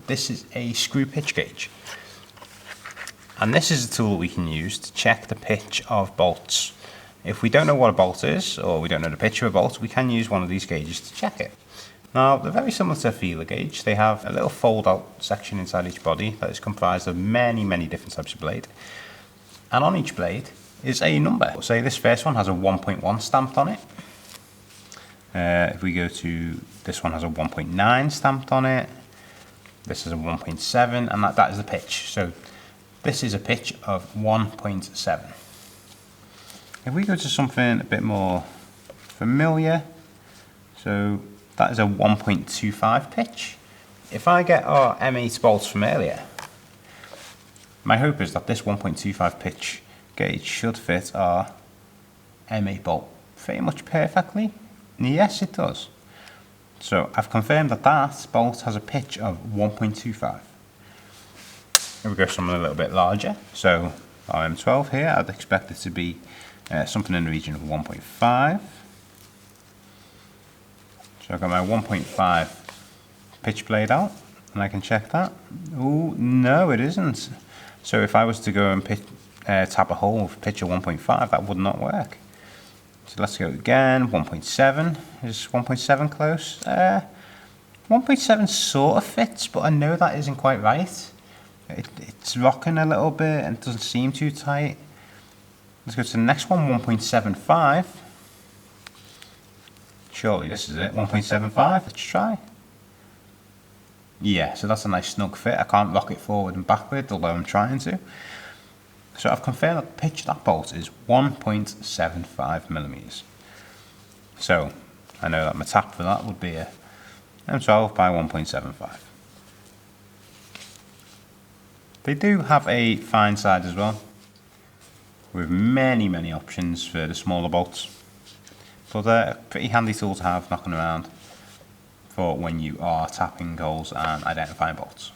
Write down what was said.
this is a screw pitch gauge. And this is a tool that we can use to check the pitch of bolts. If we don't know what a bolt is, or we don't know the pitch of a bolt, we can use one of these gauges to check it. Now, they're very similar to a feeler gauge. They have a little fold-out section inside each body that is comprised of many, many different types of blade. And on each blade is a number. Say this first one has a 1.1 stamped on it. If we go to this one has a 1.9 stamped on it. This is a 1.7, and that is the pitch. So this is a pitch of 1.7. If we go to something a bit more familiar, so that is a 1.25 pitch. If I get our M8 bolts from earlier, my hope is that this 1.25 pitch gauge should fit our M8 bolt pretty much perfectly. And yes, it does. So I've confirmed that that bolt has a pitch of 1.25. If we go something a little bit larger, so our M12 here, I'd expect it to be something in the region of 1.5. So I've got my 1.5 pitch blade out, and I can check that. Oh, no, it isn't. So if I was to go and tap a hole with pitch of 1.5, that would not work. So let's go again, 1.7. Is 1.7 close? 1.7 sort of fits, but I know that isn't quite right. It's rocking a little bit and it doesn't seem too tight. Let's go to the next one, 1.75. Surely this is it, 1.75. Let's try. Yeah, so that's a nice snug fit. I can't rock it forward and backward, although I'm trying to. So I've confirmed that the pitch of that bolt is 1.75 millimeters. So I know that my tap for that would be a M12 by 1.75. They do have a fine side as well, with many, many options for the smaller bolts. But they're a pretty handy tool to have knocking around for when you are tapping holes and identifying bolts.